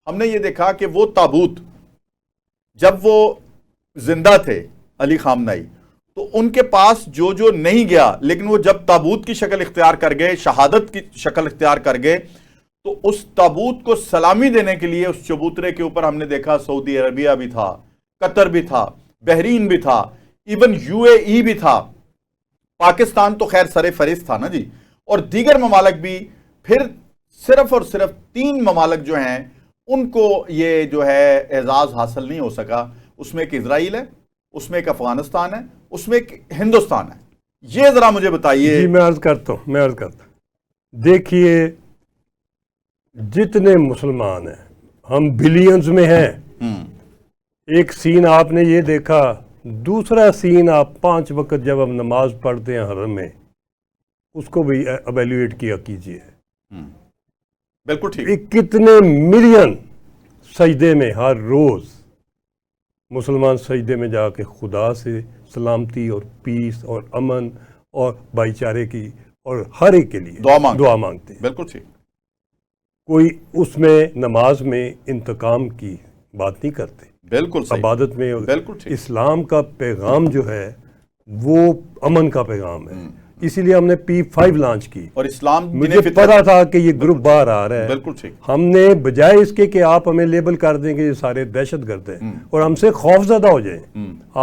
ہم نے یہ دیکھا کہ وہ تابوت جب وہ زندہ تھے علی خامنہئی تو ان کے پاس جو نہیں گیا، لیکن وہ جب تابوت کی شکل اختیار کر گئے، شہادت کی شکل اختیار کر گئے، تو اس تابوت کو سلامی دینے کے لیے اس چبوترے کے اوپر ہم نے دیکھا سعودی عربیہ بھی تھا، قطر بھی تھا، بحرین بھی تھا، ایون UAE بھی تھا، پاکستان تو خیر سر فہرست تھا نا جی، اور دیگر ممالک بھی۔ پھر صرف اور صرف 3 ممالک جو ہیں ان کو یہ جو ہے اعزاز حاصل نہیں ہو سکا، اس میں ایک اسرائیل ہے، اس میں ایک افغانستان ہے، اس میں ایک ہندوستان ہے۔ یہ ذرا مجھے بتائیے۔ جی میں عرض کرتا ہوں دیکھیے جتنے مسلمان ہیں ہم بلینز میں ہیں، ایک سین آپ نے یہ دیکھا، دوسرا سین آپ 5 وقت جب ہم نماز پڑھتے ہیں حرم میں، اس کو بھی ایویلیویٹ کیا کیجئے۔ بالکل ٹھیک۔ کتنے ملین سجدے میں ہر روز مسلمان سجدے میں جا کے خدا سے سلامتی اور پیس اور امن اور بھائی چارے کی اور ہر ایک کے لیے دعا مانگتے ہیں۔ بالکل ٹھیک۔ کوئی اس میں نماز میں انتقام کی بات نہیں کرتے، بالکل صحیح، عبادت میں بالکل ٹھیک۔ اسلام کا پیغام جو ہے وہ امن کا پیغام ہے، اسی لیے ہم نے P5 لانچ کی، اور اسلام مجھے پتا تھا کہ یہ گروپ باہر آ رہا ہے۔ بالکل ٹھیک۔ ہم نے بجائے اس کے کہ آپ ہمیں لیبل کر دیں کہ یہ سارے دہشت گرد ہیں اور ہم سے خوف زدہ ہو جائیں،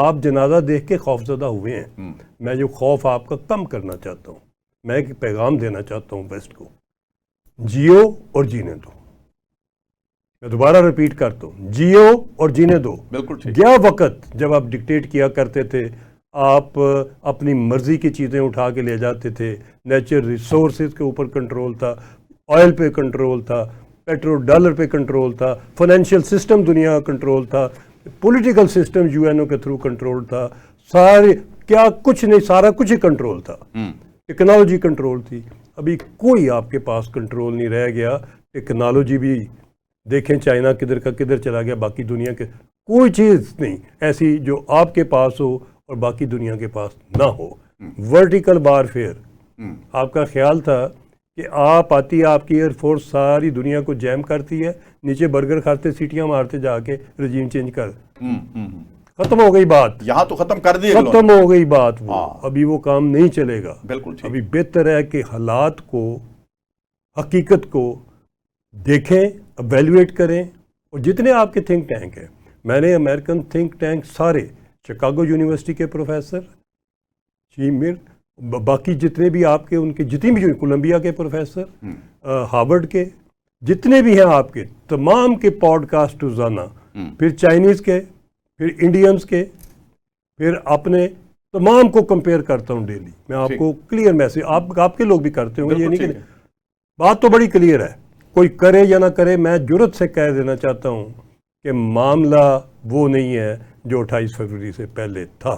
آپ جنازہ دیکھ کے خوف زدہ ہوئے ہیں، میں جو خوف آپ کا کم کرنا چاہتا ہوں، میں ایک پیغام دینا چاہتا ہوں ویسٹ کو، جیو اور جینے دو۔ میں دوبارہ ریپیٹ کرتا ہوں، جیو اور جینے دو۔ بالکل ٹھیک۔ گیا وقت جب آپ ڈکٹیٹ کیا کرتے تھے، آپ اپنی مرضی کی چیزیں اٹھا کے لے جاتے تھے، نیچرل ریسورسز کے اوپر کنٹرول تھا، آئل پہ کنٹرول تھا، پیٹرو ڈالر پہ کنٹرول تھا، فائنینشیل سسٹم دنیا کا کنٹرول تھا، پولیٹیکل سسٹم UNO کے تھرو کنٹرول تھا، سارے کیا کچھ نہیں، سارا کچھ ہی کنٹرول تھا، ٹیکنالوجی کنٹرول تھی۔ ابھی کوئی آپ کے پاس کنٹرول نہیں رہ گیا، ٹیکنالوجی بھی دیکھیں چائنا کدھر کا کدھر چلا گیا، باقی دنیا کے کوئی چیز نہیں ایسی جو آپ کے پاس ہو اور باقی دنیا کے پاس نہ ہو۔ ورٹیکل وارفیئر، آپ کا خیال تھا کہ آپ کی ایئر فورس ساری دنیا کو جیم کرتی ہے، نیچے برگر کھاتے سیٹیاں مارتے جا کے رجیم چینج کر، ختم ہو گئی بات، یہاں تو ختم کر دی، ختم ہو گئی بات، وہ ابھی وہ کام نہیں چلے گا۔ بالکل ٹھیک۔ ابھی بہتر ہے کہ حالات کو، حقیقت کو دیکھیں، ایویلیویٹ کریں، اور جتنے آپ کے تھنک ٹینک ہیں، میں نے امریکن تھنک ٹینک سارے، شکاگو یونیورسٹی کے پروفیسر، باقی جتنے بھی آپ کے، ان کے جتنی بھی کولمبیا کے پروفیسر، ہارورڈ کے جتنے بھی ہیں آپ کے، تمام کے پوڈ کاسٹ روزانہ، پھر چائنیز کے، پھر انڈینز کے، پھر اپنے تمام کو کمپیئر کرتا ہوں ڈیلی۔ میں آپ کو کلیئر میسج، آپ کے لوگ بھی کرتے ہوں گے، یہ نہیں کہ بات تو بڑی کلیئر ہے، کوئی کرے یا نہ کرے، میں جرت سے کہہ دینا چاہتا ہوں کہ معاملہ وہ نہیں ہے جو 28 فروری سے پہلے تھا۔